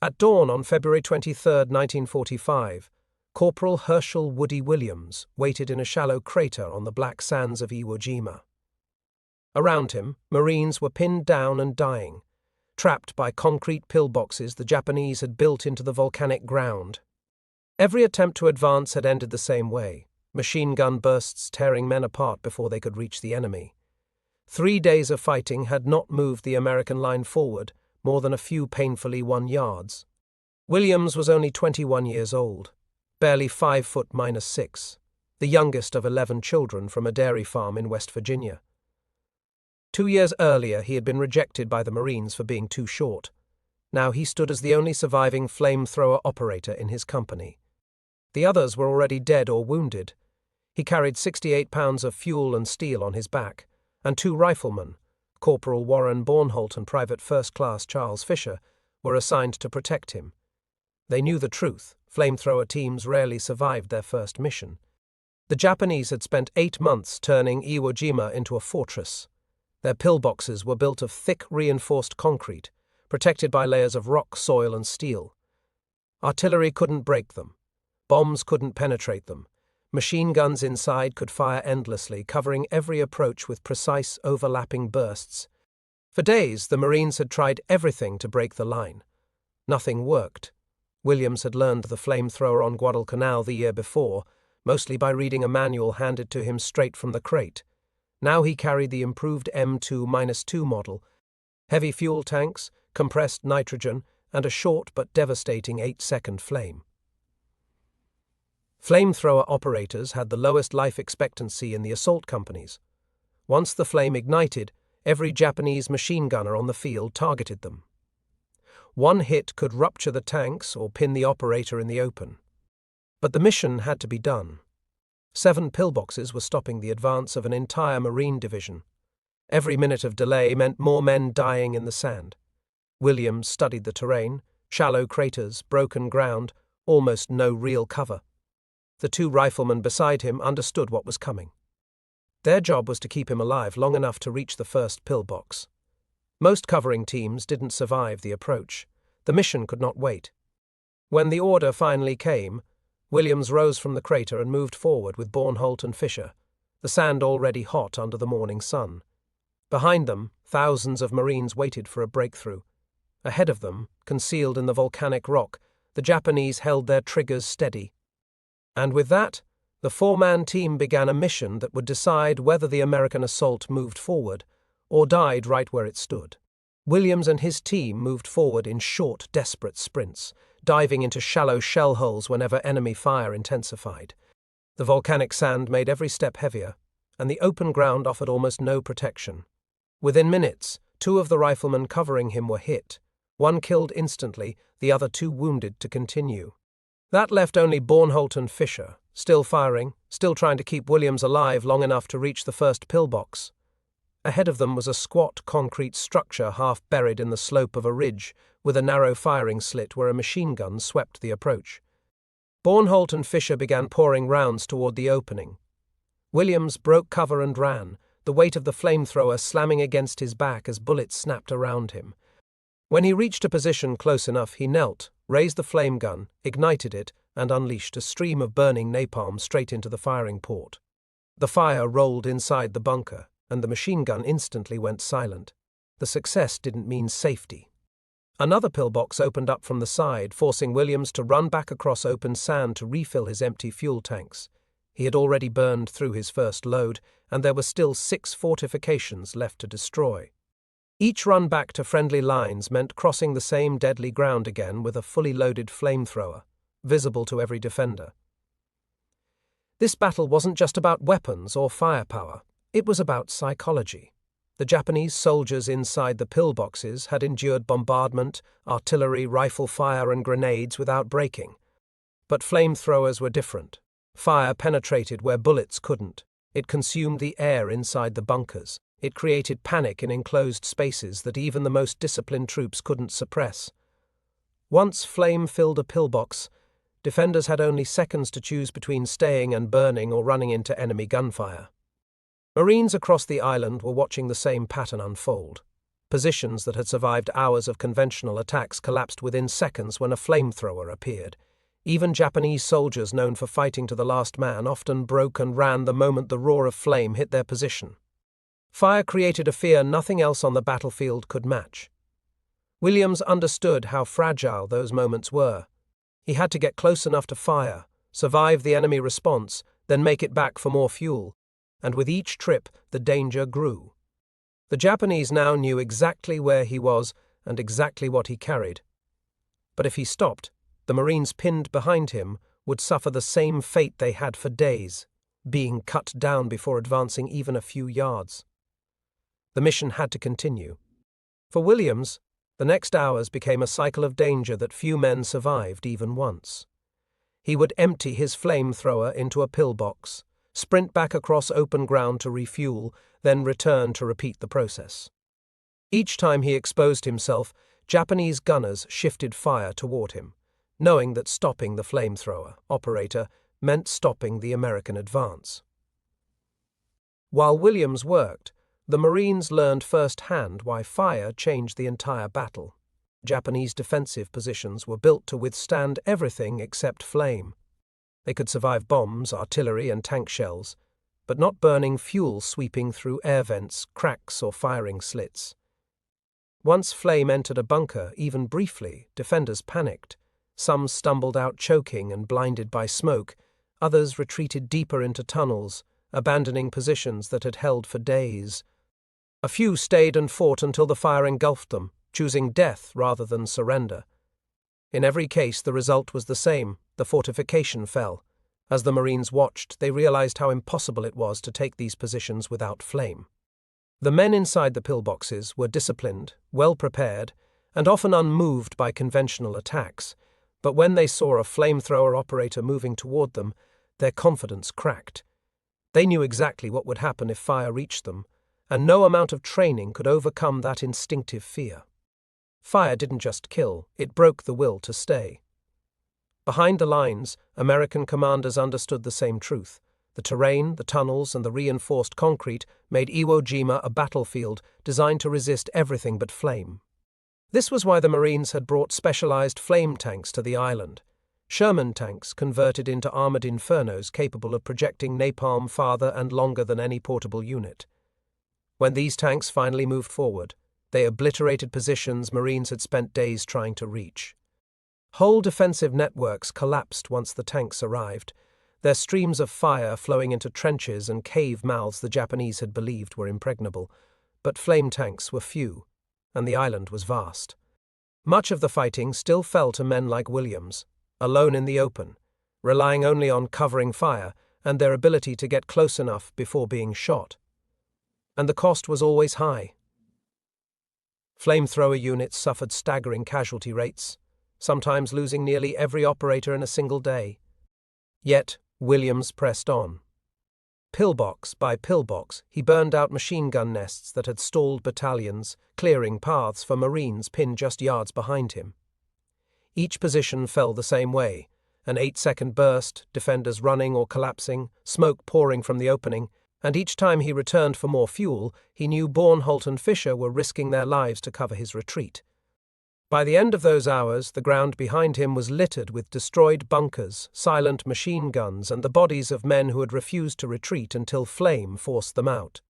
At dawn on February 23, 1945, Corporal Hershel Williams waited in a shallow crater on the black sands of Iwo Jima. Around him, Marines were pinned down and dying, trapped by concrete pillboxes the Japanese had built into the volcanic ground. Every attempt to advance had ended the same way, machine gun bursts tearing men apart before they could reach the enemy. 3 days of fighting had not moved the American line forward more than a few painfully won yards. Williams was only 21 years old, barely 5'6", the youngest of 11 children from a dairy farm in West Virginia. 2 years earlier, he had been rejected by the Marines for being too short. Now he stood as the only surviving flamethrower operator in his company. The others were already dead or wounded. He carried 68 pounds of fuel and steel on his back, and 2 riflemen, Corporal Warren Bornholt and Private First Class Charles Fisher, were assigned to protect him. They knew the truth. Flamethrower teams rarely survived their first mission. The Japanese had spent 8 months turning Iwo Jima into a fortress. Their pillboxes were built of thick, reinforced concrete, protected by layers of rock, soil, and steel. Artillery couldn't break them. Bombs couldn't penetrate them. Machine guns inside could fire endlessly, covering every approach with precise, overlapping bursts. For days, the Marines had tried everything to break the line. Nothing worked. Williams had learned the flamethrower on Guadalcanal the year before, mostly by reading a manual handed to him straight from the crate. Now he carried the improved M2-2 model, heavy fuel tanks, compressed nitrogen, and a short but devastating 8-second flame. Flamethrower operators had the lowest life expectancy in the assault companies. Once the flame ignited, every Japanese machine gunner on the field targeted them. One hit could rupture the tanks or pin the operator in the open. But the mission had to be done. 7 pillboxes were stopping the advance of an entire Marine division. Every minute of delay meant more men dying in the sand. Williams studied the terrain, shallow craters, broken ground, almost no real cover. The 2 riflemen beside him understood what was coming. Their job was to keep him alive long enough to reach the first pillbox. Most covering teams didn't survive the approach. The mission could not wait. When the order finally came, Williams rose from the crater and moved forward with Bornholt and Fisher, the sand already hot under the morning sun. Behind them, thousands of Marines waited for a breakthrough. Ahead of them, concealed in the volcanic rock, the Japanese held their triggers steady. And with that, the 4-man team began a mission that would decide whether the American assault moved forward or died right where it stood. Williams and his team moved forward in short, desperate sprints, diving into shallow shell holes whenever enemy fire intensified. The volcanic sand made every step heavier, and the open ground offered almost no protection. Within minutes, 2 of the riflemen covering him were hit, 1 killed instantly, the other 2 wounded to continue. That left only Bornholt and Fisher, still firing, still trying to keep Williams alive long enough to reach the first pillbox. Ahead of them was a squat concrete structure half buried in the slope of a ridge, with a narrow firing slit where a machine gun swept the approach. Bornholt and Fisher began pouring rounds toward the opening. Williams broke cover and ran, the weight of the flamethrower slamming against his back as bullets snapped around him. When he reached a position close enough, he knelt, raised the flame gun, ignited it, and unleashed a stream of burning napalm straight into the firing port. The fire rolled inside the bunker, and the machine gun instantly went silent. The success didn't mean safety. Another pillbox opened up from the side, forcing Williams to run back across open sand to refill his empty fuel tanks. He had already burned through his first load, and there were still 6 fortifications left to destroy. Each run back to friendly lines meant crossing the same deadly ground again with a fully loaded flamethrower, visible to every defender. This battle wasn't just about weapons or firepower. It was about psychology. The Japanese soldiers inside the pillboxes had endured bombardment, artillery, rifle fire, and grenades without breaking. But flamethrowers were different. Fire penetrated where bullets couldn't. It consumed the air inside the bunkers. It created panic in enclosed spaces that even the most disciplined troops couldn't suppress. Once flame filled a pillbox, defenders had only seconds to choose between staying and burning or running into enemy gunfire. Marines across the island were watching the same pattern unfold. Positions that had survived hours of conventional attacks collapsed within seconds when a flamethrower appeared. Even Japanese soldiers known for fighting to the last man often broke and ran the moment the roar of flame hit their position. Fire created a fear nothing else on the battlefield could match. Williams understood how fragile those moments were. He had to get close enough to fire, survive the enemy response, then make it back for more fuel, and with each trip the danger grew. The Japanese now knew exactly where he was and exactly what he carried. But if he stopped, the Marines pinned behind him would suffer the same fate they had for days, being cut down before advancing even a few yards. The mission had to continue. For Williams, the next hours became a cycle of danger that few men survived even once. He would empty his flamethrower into a pillbox, sprint back across open ground to refuel, then return to repeat the process. Each time he exposed himself, Japanese gunners shifted fire toward him, knowing that stopping the flamethrower operator meant stopping the American advance. While Williams worked, the Marines learned firsthand why fire changed the entire battle. Japanese defensive positions were built to withstand everything except flame. They could survive bombs, artillery, and tank shells, but not burning fuel sweeping through air vents, cracks, or firing slits. Once flame entered a bunker, even briefly, defenders panicked. Some stumbled out choking and blinded by smoke, others retreated deeper into tunnels, abandoning positions that had held for days. A few stayed and fought until the fire engulfed them, choosing death rather than surrender. In every case, the result was the same: the fortification fell. As the Marines watched, they realized how impossible it was to take these positions without flame. The men inside the pillboxes were disciplined, well prepared, and often unmoved by conventional attacks, but when they saw a flamethrower operator moving toward them, their confidence cracked. They knew exactly what would happen if fire reached them, and no amount of training could overcome that instinctive fear. Fire didn't just kill, it broke the will to stay. Behind the lines, American commanders understood the same truth. The terrain, the tunnels, and the reinforced concrete made Iwo Jima a battlefield designed to resist everything but flame. This was why the Marines had brought specialized flame tanks to the island. Sherman tanks converted into armored infernos capable of projecting napalm farther and longer than any portable unit. When these tanks finally moved forward, they obliterated positions Marines had spent days trying to reach. Whole defensive networks collapsed once the tanks arrived, their streams of fire flowing into trenches and cave mouths the Japanese had believed were impregnable. But flame tanks were few, and the island was vast. Much of the fighting still fell to men like Williams, alone in the open, relying only on covering fire and their ability to get close enough before being shot. And the cost was always high. Flamethrower units suffered staggering casualty rates, sometimes losing nearly every operator in a single day. Yet, Williams pressed on. Pillbox by pillbox, he burned out machine gun nests that had stalled battalions, clearing paths for Marines pinned just yards behind him. Each position fell the same way: an 8-second burst, defenders running or collapsing, smoke pouring from the opening, and each time he returned for more fuel, he knew Bornholt and Fisher were risking their lives to cover his retreat. By the end of those hours, the ground behind him was littered with destroyed bunkers, silent machine guns, and the bodies of men who had refused to retreat until flame forced them out.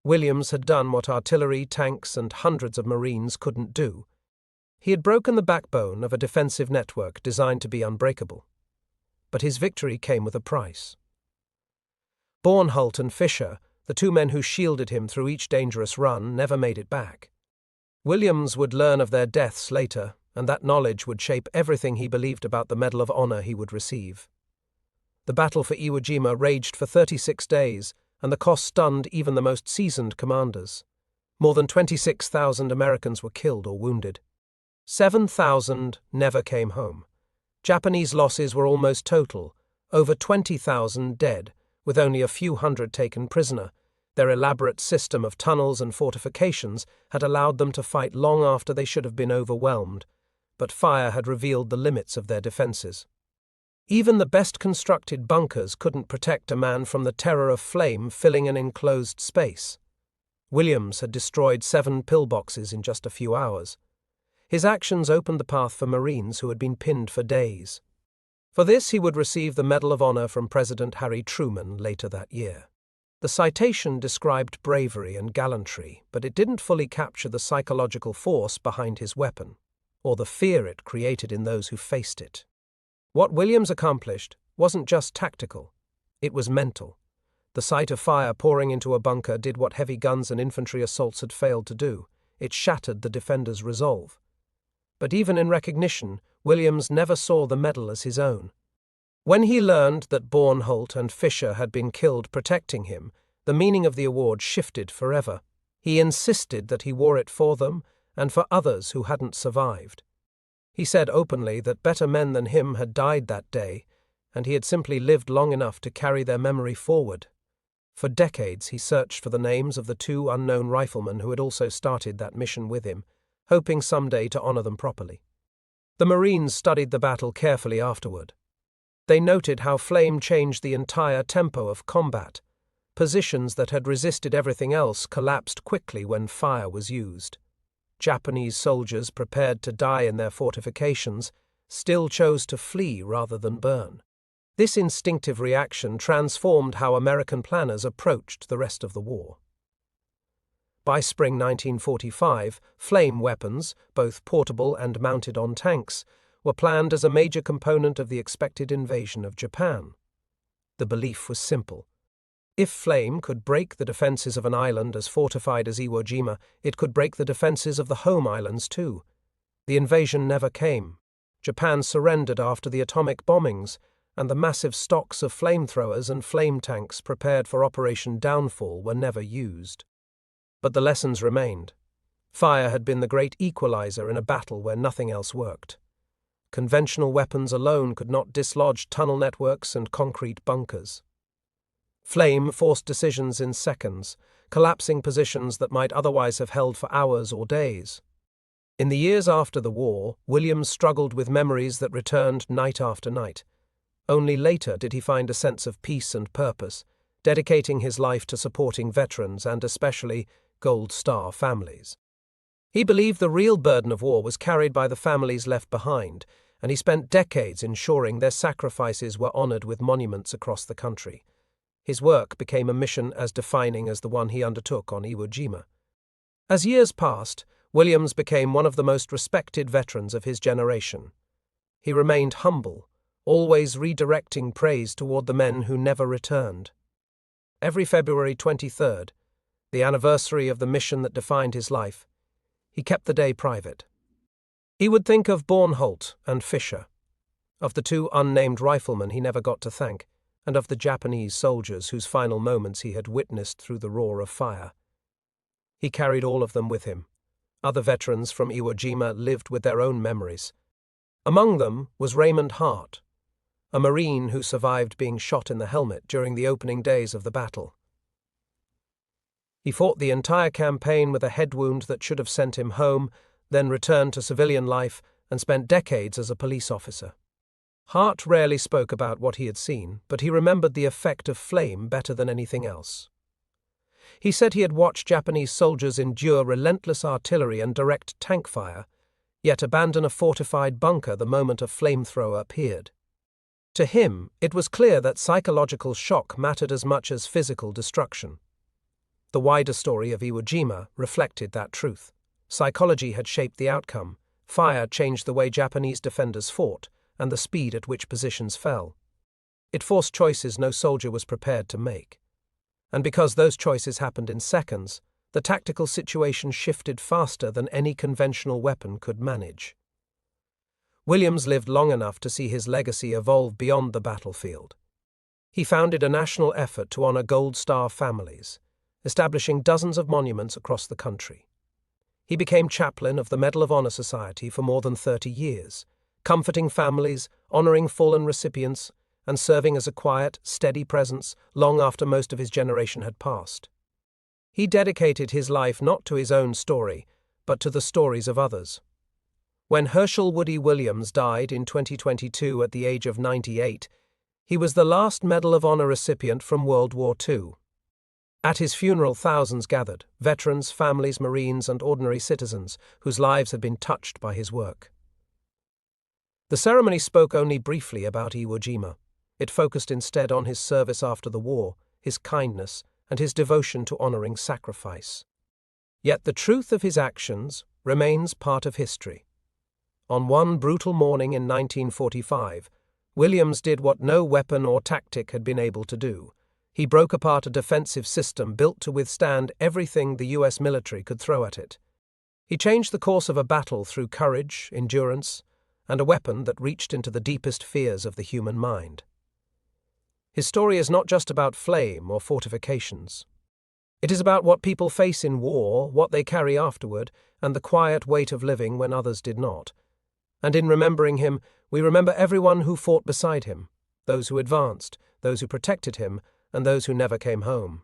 Williams had done what artillery, tanks, and hundreds of Marines couldn't do. He had broken the backbone of a defensive network designed to be unbreakable. But his victory came with a price. Bornholt and Fisher, the two men who shielded him through each dangerous run, never made it back. Williams would learn of their deaths later, and that knowledge would shape everything he believed about the Medal of Honor he would receive. The battle for Iwo Jima raged for 36 days, and the cost stunned even the most seasoned commanders. More than 26,000 Americans were killed or wounded. 7,000 never came home. Japanese losses were almost total, over 20,000 dead, with only a few hundred taken prisoner. Their elaborate system of tunnels and fortifications had allowed them to fight long after they should have been overwhelmed, but fire had revealed the limits of their defenses. Even the best-constructed bunkers couldn't protect a man from the terror of flame filling an enclosed space. Williams had destroyed 7 pillboxes in just a few hours. His actions opened the path for Marines who had been pinned for days. For this, he would receive the Medal of Honor from President Harry Truman later that year. The citation described bravery and gallantry, but it didn't fully capture the psychological force behind his weapon, or the fear it created in those who faced it. What Williams accomplished wasn't just tactical, it was mental. The sight of fire pouring into a bunker did what heavy guns and infantry assaults had failed to do. It shattered the defender's resolve. But even in recognition, Williams never saw the medal as his own. When he learned that Bornholt and Fisher had been killed protecting him, the meaning of the award shifted forever. He insisted that he wore it for them and for others who hadn't survived. He said openly that better men than him had died that day, and he had simply lived long enough to carry their memory forward. For decades he searched for the names of the 2 unknown riflemen who had also started that mission with him, hoping someday to honor them properly. The Marines studied the battle carefully afterward. They noted how flame changed the entire tempo of combat. Positions that had resisted everything else collapsed quickly when fire was used. Japanese soldiers prepared to die in their fortifications still chose to flee rather than burn. This instinctive reaction transformed how American planners approached the rest of the war. By spring 1945, flame weapons, both portable and mounted on tanks, were planned as a major component of the expected invasion of Japan. The belief was simple. If flame could break the defenses of an island as fortified as Iwo Jima, it could break the defenses of the home islands too. The invasion never came. Japan surrendered after the atomic bombings, and the massive stocks of flamethrowers and flame tanks prepared for Operation Downfall were never used. But the lessons remained. Fire had been the great equalizer in a battle where nothing else worked. Conventional weapons alone could not dislodge tunnel networks and concrete bunkers. Flame forced decisions in seconds, collapsing positions that might otherwise have held for hours or days. In the years after the war, Williams struggled with memories that returned night after night. Only later did he find a sense of peace and purpose, dedicating his life to supporting veterans and especially Gold Star families. He believed the real burden of war was carried by the families left behind, and he spent decades ensuring their sacrifices were honored with monuments across the country. His work became a mission as defining as the one he undertook on Iwo Jima. As years passed, Williams became one of the most respected veterans of his generation. He remained humble, always redirecting praise toward the men who never returned. Every February 23rd, the anniversary of the mission that defined his life, he kept the day private. He would think of Bornholt and Fisher, of the 2 unnamed riflemen he never got to thank, and of the Japanese soldiers whose final moments he had witnessed through the roar of fire. He carried all of them with him. Other veterans from Iwo Jima lived with their own memories. Among them was Raymond Hart, a Marine who survived being shot in the helmet during the opening days of the battle. He fought the entire campaign with a head wound that should have sent him home, then returned to civilian life and spent decades as a police officer. Hart rarely spoke about what he had seen, but he remembered the effect of flame better than anything else. He said he had watched Japanese soldiers endure relentless artillery and direct tank fire, yet abandon a fortified bunker the moment a flamethrower appeared. To him, it was clear that psychological shock mattered as much as physical destruction. The wider story of Iwo Jima reflected that truth. Psychology had shaped the outcome. Fire changed the way Japanese defenders fought, and the speed at which positions fell. It forced choices no soldier was prepared to make. And because those choices happened in seconds, the tactical situation shifted faster than any conventional weapon could manage. Williams lived long enough to see his legacy evolve beyond the battlefield. He founded a national effort to honor Gold Star families, establishing dozens of monuments across the country. He became chaplain of the Medal of Honor Society for more than 30 years, comforting families, honoring fallen recipients, and serving as a quiet, steady presence long after most of his generation had passed. He dedicated his life not to his own story, but to the stories of others. When Hershel Williams died in 2022 at the age of 98, he was the last Medal of Honor recipient from World War II. At his funeral, thousands gathered, veterans, families, Marines, and ordinary citizens whose lives had been touched by his work. The ceremony spoke only briefly about Iwo Jima. It focused instead on his service after the war, his kindness, and his devotion to honoring sacrifice. Yet the truth of his actions remains part of history. On one brutal morning in 1945, Williams did what no weapon or tactic had been able to do. He broke apart a defensive system built to withstand everything the US military could throw at it. He changed the course of a battle through courage, endurance, and a weapon that reached into the deepest fears of the human mind. His story is not just about flame or fortifications. It is about what people face in war, what they carry afterward, and the quiet weight of living when others did not. And in remembering him, we remember everyone who fought beside him, those who advanced, those who protected him, and those who never came home.